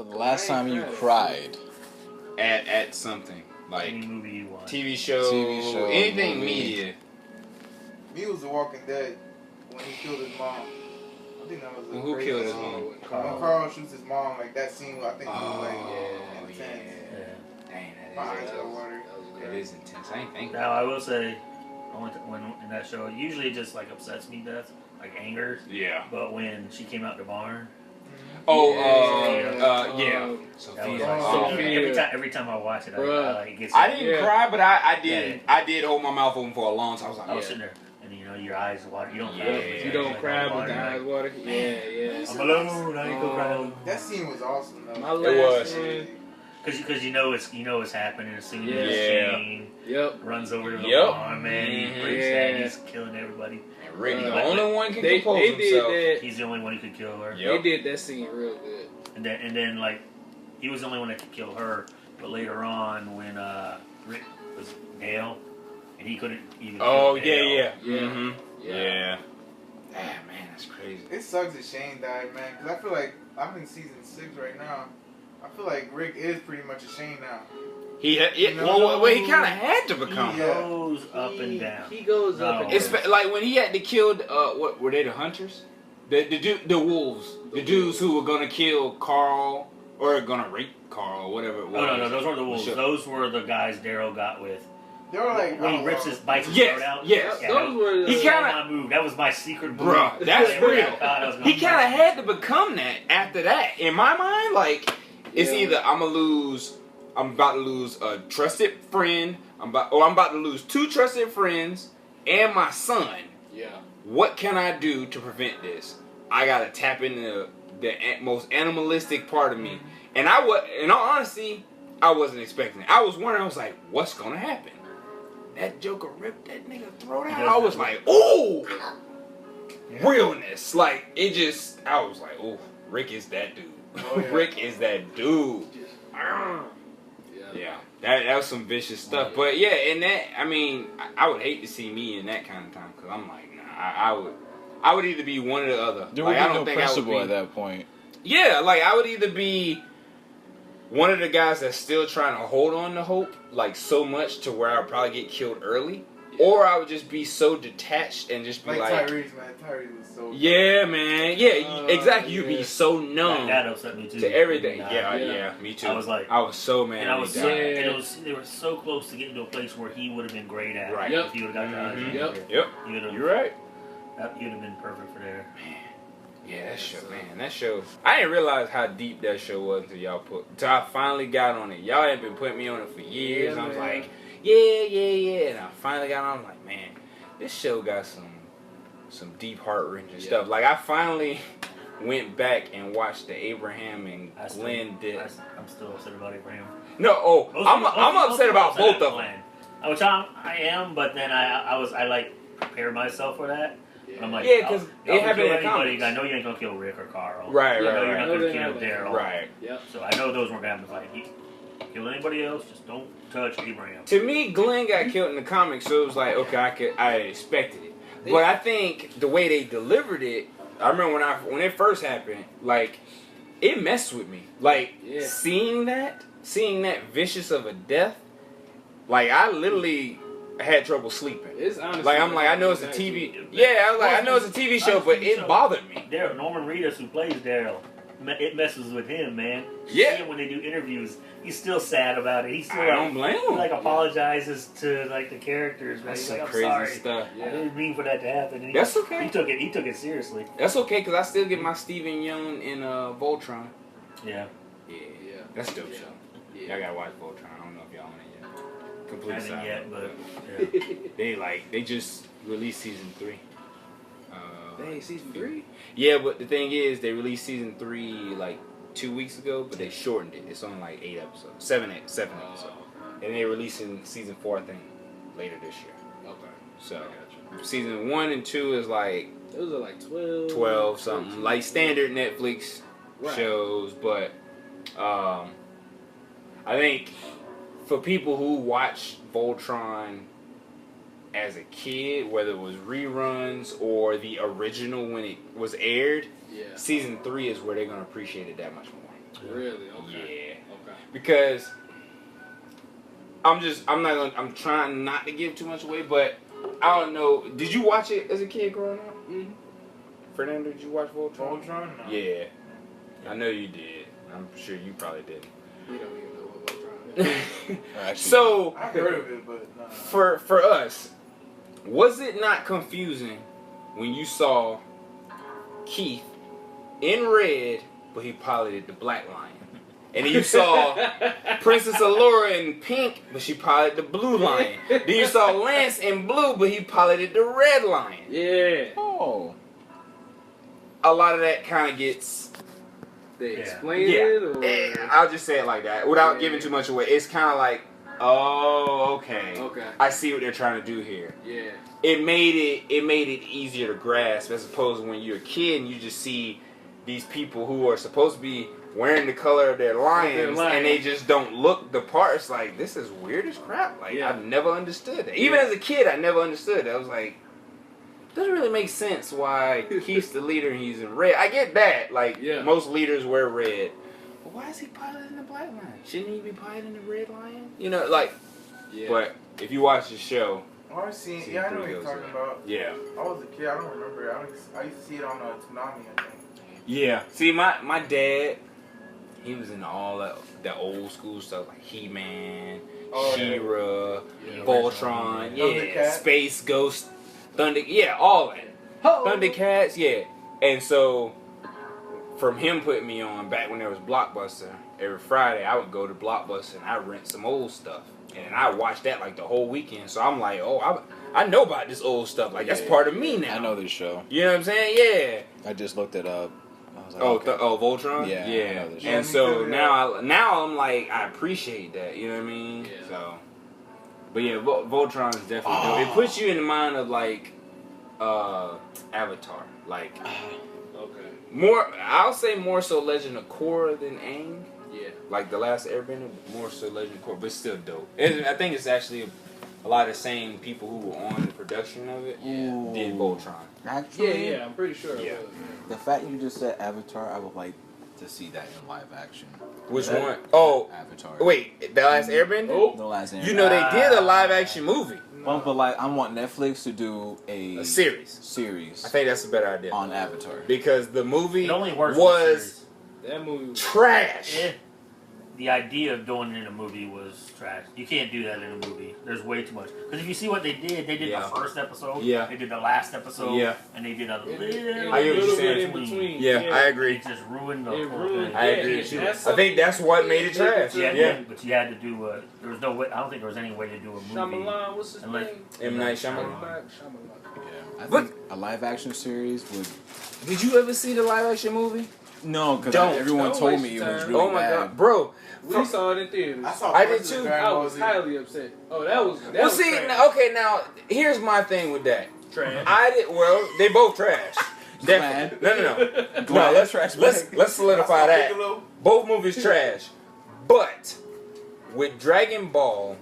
So the last time you cried at something like Any movie you want. TV show, anything movie. media. Me was The Walking Dead when he killed his mom. I think that was the Who killed his mom? When Carl shoots his mom, like that scene, I think was like intense. Yeah. Dang, My that eyes is, got watery. that is intense. I ain't think. Now I will say, when in that show, usually it just like upsets me to death, like anger. Yeah. But when she came out the barn, Oh, yeah. Sophia. that was Oh, like, man. every time I watch it, I like it gets. I didn't cry, but I did. Yeah. I did hold my mouth open for a long time. I was like, I was sitting there, and you know, your eyes water. You don't cry. Yeah. You don't like, cry water, with the eyes like, water. Yeah. I'm alone. I ain't gonna cry alone. That scene was awesome though. My It was. last one. Because you know it's happening as soon as Yeah. Shane Yep. runs over to the Yep. barn, man. He Mhm. breaks that. He's killing everybody. And Ricky, the But only one can They compose did himself. that. He's the only one who could kill her. Yep. They did that scene real good. And then like he was the only one that could kill her. But later on, when Rick was Dale, and he couldn't even. Oh kill yeah, Dale. yeah, mm-hmm. Yeah. Yeah. Ah, man, that's crazy. It sucks that Shane died, man. Because I feel like I'm in season 6 right now. I feel like Rick is pretty much a Shane now. He No. well, he kind of had to become. He goes up and down. He goes up and No. It's down. like when he had to kill. What were they? The hunters, the wolves, the dudes who were gonna kill Carl or gonna rape Carl, or whatever it was. Oh no, those weren't the wolves. Sure. Those were the guys Daryl got with. They were like, When he rips his bites his Yes, throat out. yes. Yeah, Those were that the- was He kinda- my move. That was my secret move. Bruh, that's Every real. time I thought I was gonna He kind of fight. had to become that after that. In my mind, like it's Yeah. either I'm about to lose a trusted friend, I'm about to lose 2 trusted friends and my son. Yeah. What can I do to prevent this? I gotta tap into the most animalistic part of me. And in all honesty, I wasn't expecting it. I was wondering, I was like, what's gonna happen? That Joker ripped that nigga throat out. I was like, ooh, realness. Like, it just, I was like, ooh, Rick is that dude. Oh, yeah. Rick is that dude. Yeah, that was some vicious stuff. But yeah, and that, I mean, I would hate to see me in that kind of time because I'm like, nah, I would either be one or the other. There Like, would I be don't no think I would principle be. at that point. Yeah, like I would either be one of the guys that's still trying to hold on to hope, like so much to where I'll probably get killed early, or I would just be so detached and just be like like, Tyrese, man. Tyrese was so. yeah, man, yeah, exactly. You'd be yeah. so numb That upset me too. to everything. Yeah. Yeah, me too. I was like- I was so mad. And I when was, he so, died. and it was, they were so close to getting to a place where he would have been great at. Right. If he would have got Mhm. the Yep. Yep, He would have. you're right. He would have been perfect for there. Yeah, that show. I didn't realize how deep that show was until I finally got on it. Y'all had been putting me on it for years. Yeah, I was man. like, yeah. And I finally got on. I'm like, man, this show got some deep heart wrenching stuff. Like I finally went back and watched the Abraham and Glenn did. I'm still upset about Abraham. No, I'm upset about both of them. Which I am, but then I like prepared myself for that. And I'm like, Yeah, 'cause y'all it can happened kill in the anybody. comics. I know you ain't gonna kill Rick or Carl. Right, I know you're right, not right. gonna kill No, they're not. Daryl. Right. Yep. So I know those weren't gonna happen. Like, you kill anybody else, just don't touch Abraham. To me, Glenn got killed in the comics, so it was like, okay, I expected it. But I think the way they delivered it, I remember when it first happened, like, it messed with me. Like, Yeah. seeing that vicious of a death, like, I literally had trouble sleeping. It's honestly Like, I'm like, I know it's a TV. Yeah, I was like, I know it's a TV show, but it bothered me. Daryl, Norman Reedus, who plays Daryl, it messes with him, man. Yeah. See him when they do interviews, he's still sad about it. He's still I don't blame he him. like apologizes to like the characters, man. That's He's some like, I'm crazy sorry. stuff. I didn't mean for that to happen. And That's okay. He took it seriously. That's okay, because I still get my Stephen Young in Voltron. Yeah. Yeah, Yeah. that's dope Yeah. show. Yeah. Y'all gotta watch Voltron. I don't know if y'all on it yet. I Complete haven't silence. yet, but They just released season 3. Dang, season 3? Yeah, but the thing is, they released season 3 like 2 weeks ago, but they shortened it. It's only like 8 episodes, 7 episodes, and they're releasing season 4, I think, later this year. Okay. So I got you. season 1 and 2 is like Those are like 12. 12 something, like standard Netflix Right. shows, but I think for people who watch Voltron as a kid, whether it was reruns or the original when it was aired, Yeah. season 3 is where they're gonna appreciate it that much more. Really? Okay. Yeah. Okay. Because I'm trying not to give too much away, but I don't know. Did you watch it as a kid growing up? Mm-hmm. Fernando, did you watch Voltron? Voltron? No. Yeah. I know you did. I'm sure you probably didn't. We don't even know what Voltron is. Actually, So, I've heard of it, but no. for us, was it not confusing when you saw Keith in red, but he piloted the Black Lion? And then you saw Princess Allura in pink, but she piloted the Blue Lion. Then you saw Lance in blue, but he piloted the Red Lion. Yeah. oh, A lot of that kind of gets... They Yeah. explain Yeah. it, or I'll just say it like that, without Yeah. giving too much away. It's kind of like, oh, okay. okay. I see what they're trying to do here. Yeah. It made it easier to grasp, as opposed to when you're a kid and you just see these people who are supposed to be wearing the color of their lions, and they just don't look the part. It's like, this is weird as crap. Like, Yeah. I've never understood that. Even as a kid, I never understood that. I was like, doesn't really make sense why Keith's the leader and he's in red. I get that. Like, Yeah. most leaders wear red. But why is he piloting the Black Lion? Shouldn't he be piloting the Red Lion? You know, like, Yeah. but if you watch the show, Oh, I've seen. See Yeah, I through know what you're those, talking about. yeah. I was a kid. I don't remember it. I used to see it on Tsunami, I think. Yeah. See, my dad, he was in all that old school stuff like He-Man, Oh, yeah. She-Ra, Yeah. Voltron, yeah, Thundercats. Space Ghost, Thunder, yeah, all that. Thundercats, yeah. And so, from him putting me on back when there was Blockbuster, every Friday I would go to Blockbuster and I'd rent some old stuff. And I watched that like the whole weekend. So I'm like, oh, I know about this old stuff. Like, that's part of me now. I know this show. You know what I'm saying? Yeah. I just looked it up. I was like, Oh, okay. Voltron? Yeah, I Yeah. know this And shit. so Yeah, me too, yeah. now I'm like, I appreciate that. You know what I mean? Yeah. So, but yeah, Voltron is definitely dope. It Oh. puts you in the mind of like Avatar. Like, Okay. more, I'll say more so Legend of Korra than Aang. Yeah. Like The Last Airbender, more so Legend of Korra, but still dope. I think it's actually a lot of the same people who were on the production of it Yeah. did Voltron. Actually, Yeah. I'm pretty sure. Yeah. It was. the fact you just said Avatar, I would like to see that in live action. Which That- one? Oh, Avatar. wait, The Last Airbender? Oh. The last You know they did a live action movie, Well, but like, I want Netflix to do a series. series I think that's a better idea on Avatar. because the movie It only works in was That movie. Was, trash. The idea of doing it in a movie was trash. You can't do that in a movie. There's way too much. Because if you see what they did Yeah. the first episode, Yeah. they did the last episode, Yeah. and they did a and little, I get what you're little saying. bit in between. Yeah, I agree. It just ruined the It whole ruined- thing. I agree Yeah, with you. that's I think that's what made it trash. Yeah, Yeah. but you had to do there was no way. I don't think there was any way to do a movie. Shyamalan, what's his Unless- name? M. Night Shyamalan. Shyamalan. Yeah, I But- think a live action series would. Did you ever see the live action movie? No, because Don't. everyone Don't told waste me it your was time. really Oh my bad. god, bro. We saw it in theaters. I saw I parts did of too. Dragon I Ball was Z. highly upset. Oh, that was Well, see, trash. okay, now here's my thing with that. Trash. Well, they both trash. Definitely. No. Glad let's trash let's bag. let's solidify that. Piccolo. Both movies trash. But with Dragon Ball,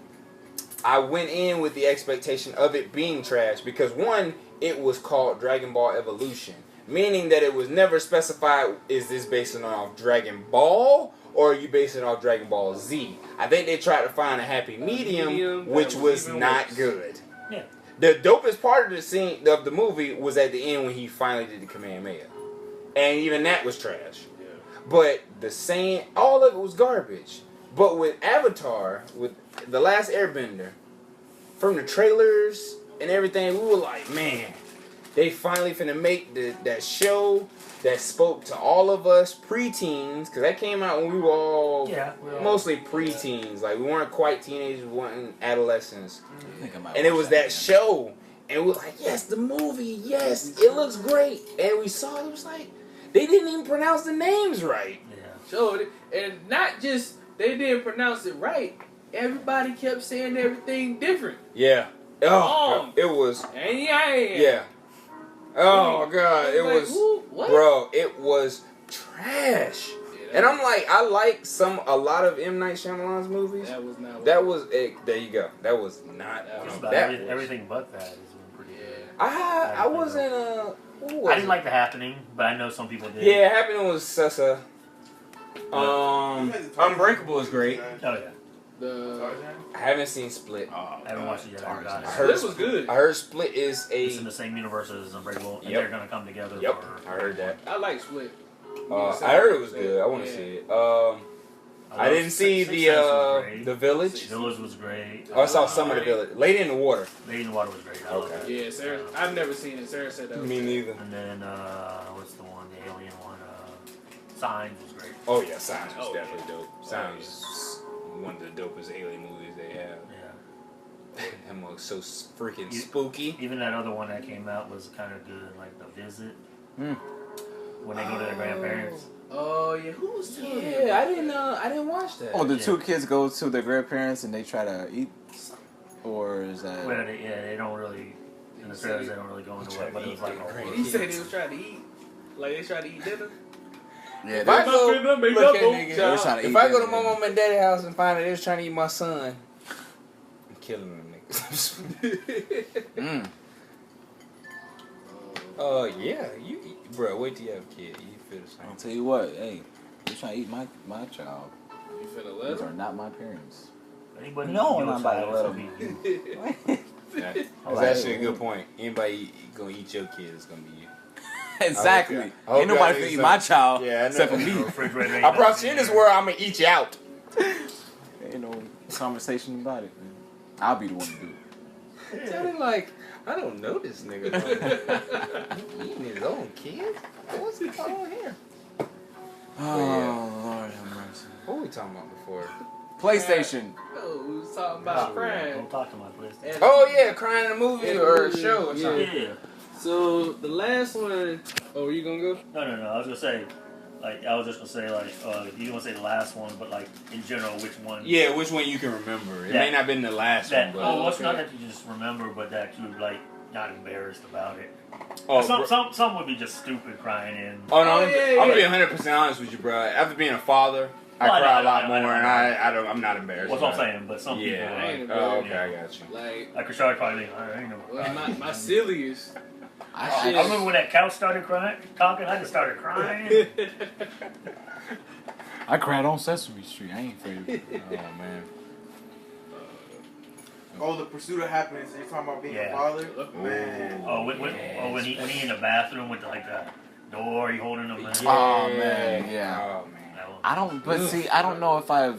I went in with the expectation of it being trash because one, it was called Dragon Ball Evolution, meaning that it was never specified, is this based on Dragon Ball or are you basing it off Dragon Ball Z? I think they tried to find a happy medium, that which was even not worse. good. Yeah. The dopest part of the scene of the movie was at the end when he finally did the Kamehameha. And even that was trash. Yeah. But all of it was garbage. But with Avatar, with The Last Airbender, from the trailers and everything, we were like, man, they finally finna make that show that spoke to all of us preteens, because that came out when we were all mostly preteens. Like, we weren't quite teenagers, we weren't adolescents. I think I might And it watch was that again. show, and we were like, yes, the movie, yes, it looks great. And we saw it, it was like, they didn't even pronounce the names right. Yeah. Showed it, and not just they didn't pronounce it right. Everybody kept saying everything different. Yeah. Oh, it was, And yeah. yeah. Oh, God, it Like, was, who? What? bro, it was trash. Yeah, And I'm like, I like a lot of M. Night Shyamalan's movies. That was not. That was, there you go. That was not, Just No, about that was, everything but that has been pretty good. I wasn't, what was I didn't it? like The Happening, but I know some people did. Yeah, Happening was such a, Unbreakable is great. Oh yeah. The I haven't seen Split. I haven't watched it yet. I got it. I heard this was good. I heard Split is It's in a. the same universe as Unbreakable, and Yep. they're gonna come together. Yep, For, I heard that. I like Split. I heard it was good. I want to Yeah. see it. I love didn't see Sixth Sense was great. the Village. Village was great. Oh, I saw some of the Village. Lady in the Water. Lady in the Water was great. I love Okay. that. Yeah, Sarah. I've never seen it. Sarah said that. Was Me good. neither. And then what's the one? The alien one. Signs was great. Oh yeah, Signs was Oh, definitely dope. Signs is one of the dopest alien movies they have. Yeah. That was so freaking You- spooky. Even that other one that came out was kind of good, like The Visit. Hmm. When they go to their grandparents. Oh yeah, who was telling me? Yeah, I didn't watch that. Oh, the Yeah. 2 kids go to their grandparents and they try to eat, or is that? Where they don't really, in the trailers they don't really go into it, but it was like a whole He said he was trying to eat. Like they tried to eat dinner. Yeah, If I they- go, Make up, Look both at nigga, they was trying to eat if I go dinner. to my mom and daddy house and find out they was trying to eat my son, I'm killing them niggas. Mm. Yeah, bro. Wait till you have a kid. You feel the I'll same. tell you what, hey, you trying to eat my child. You finna These let are him? not my parents. Anybody No, eat your I'm not about to child, let so them. be you. That's actually a good point. Anybody gonna eat your kid is gonna be you. Exactly. I hope Ain't nobody y'all finna eat niggas my don't- child Yeah, I know. except for me. Refrigerator ain't I brought nothing you in this there. world. I'm gonna eat you out. Ain't no conversation about it, man. I'll be the one to do it. Sounded like I don't know this nigga. Eating his own kid. What's he on here? Oh, Lord have mercy. What were we talking about before? PlayStation. Oh, we was talking about crime. Don't talk to my PlayStation. And- Oh yeah, crying in a movie In a or a movie, show or yeah. something. Yeah. So the last one. Oh, you gonna go? No. I was gonna say, I was just gonna say, you don't want to say the last one, but like in general, which one? Yeah, which one you can remember? It That- may not have been the last That one, well, it's okay. not that you just remember, but that you like not embarrassed about it. but Some would be just stupid crying in. Oh no, Oh, I'm, yeah, I'm yeah. being 100% honest with you, bro. After being a father, I Well, I cry a know, lot I more, know. and I'm not embarrassed. What's what I'm about it. saying? But some Yeah. people I ain't like, Oh, embarrassed. okay, I got you. Like, Rashard probably I ain't know. well, my silliest. I remember when that couch started talking, I just started crying. I cried on Sesame Street. I ain't afraid of it. Oh man. Oh, the pursuit of happiness. You're talking about being Yeah. a father? Man. Oh, when he in the bathroom with like the door, he holding him. Oh, man, yeah. Oh man. I don't, but see, I don't know if I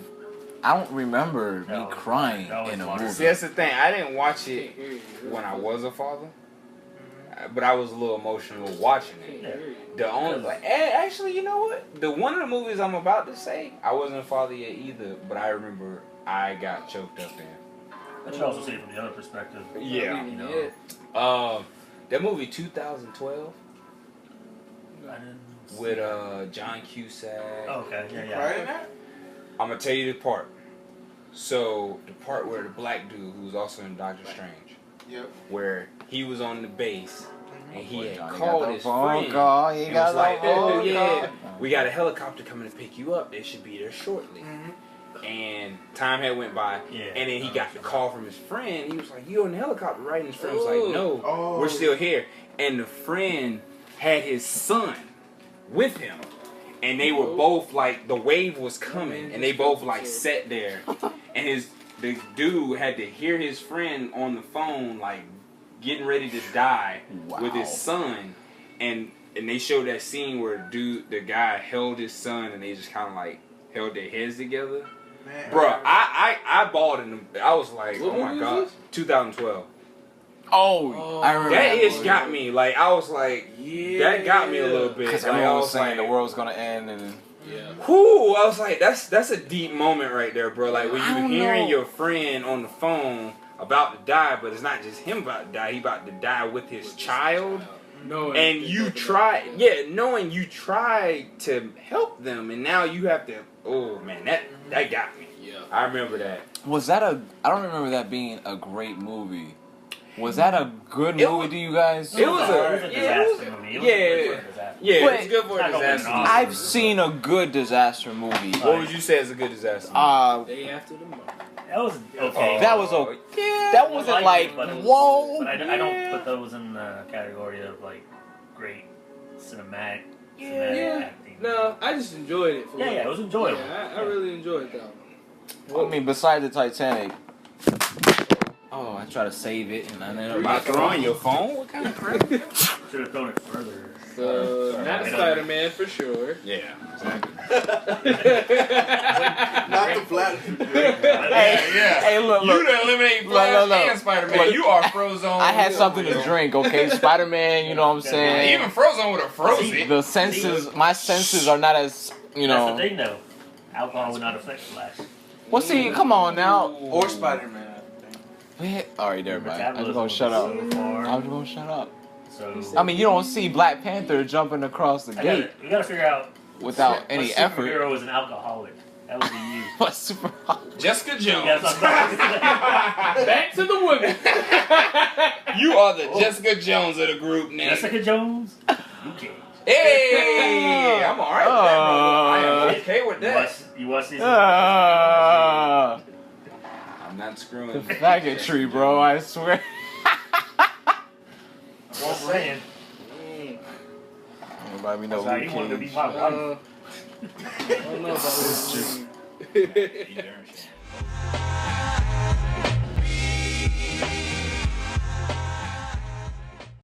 don't remember me No, crying that was in a funny. movie. See, that's the thing. I didn't watch it Can't hear you. when I was a father, but I was a little emotional watching Can't it. hear you. The only, actually, you know what? The one of the movies I'm about to say, I wasn't a father yet either, but I remember I got choked up in. I should also see it from the other perspective. Yeah. You know, That movie 2012 I didn't see with that. John Cusack. Oh, okay, yeah. Right in that? I'm gonna tell you the part. So the part where the black dude, who's also in Doctor Strange, Yep. where he was on the base and he had Johnny called got the his phone friend. call. He and got was like, the "Oh phone yeah, call." we got a helicopter coming to pick you up. They should be there shortly." And time had went by, Yeah. and then he got the call from his friend. He was like, "You on the helicopter, right?" And his friend was like, "No, Oh. we're still here." And the friend had his son with him, and they were both like, the wave was coming, and they both like sat there, and the dude had to hear his friend on the phone like getting ready to die with his son, and they showed that scene where the guy held his son, and they just kind of like held their heads together. Man. Bruh, I bawled in the, I was like, What oh my movie god, was this? 2012. Oh, I remember. That ish movie. got me. Like I was like, that got me a little bit. Because Like, everyone I was was saying like, the world's gonna end, and Yeah. whoo! I was like, that's a deep moment right there, bro. Like when I you don't hearing know. your friend on the phone about to die, but it's not just him about to die. He about to die with his child. No. And you try, knowing you try to help them, and now you have to. Oh man, that got me. Yeah. I remember that. was that I don't remember that being a great movie. Was that a good It movie was- to you guys? It was a disaster movie. It was yeah. good for a disaster. Yeah, it But- was good for a It's not gonna disaster. win an I've seen a good disaster movie. What would you say is a good disaster? Day after tomorrow. That was okay. That was okay. Yeah. That wasn't I like liked it, but it was- whoa. But I don't put those in the category of like great cinematic Yeah. acting. No, I just enjoyed it. For Yeah, what- yeah, it was enjoyable. Yeah, I really enjoyed that. I mean, besides the Titanic. Oh, I try to save it and I ended up About to throw on your phone? What kind of crap? Should have thrown it further. So, Sorry, not I don't- Spider-Man for sure. Yeah, exactly. Not the flat. Hey, look. You done eliminate Flash and Spider-Man. Look. You are Frozone. I had something to drink, okay? Spider-Man, you know what I'm saying? Even Frozone would have frozen it. The senses, my senses are not as, you That's know. the thing, though. Alcohol would not affect Flash. Well, see, come on now. Or Spider-Man. Alright, everybody. I'm just gonna shut up. I'm just gonna shut up. So I mean, you don't see Black Panther jumping across the gate we gotta figure out without any what effort. superhero is an alcoholic. That would be you. What's super Jessica You Jones. got something Back to the women. You are the Jessica Jones of the group now. Jessica Jones? You can't. Hey, I'm alright with that, brother. I am okay with that. You watch these? I'm not screwing. The faggot tree, bro, I swear. Just saying. Everybody know Sorry, you wanted to be my wife. I don't know about this. You darn sure.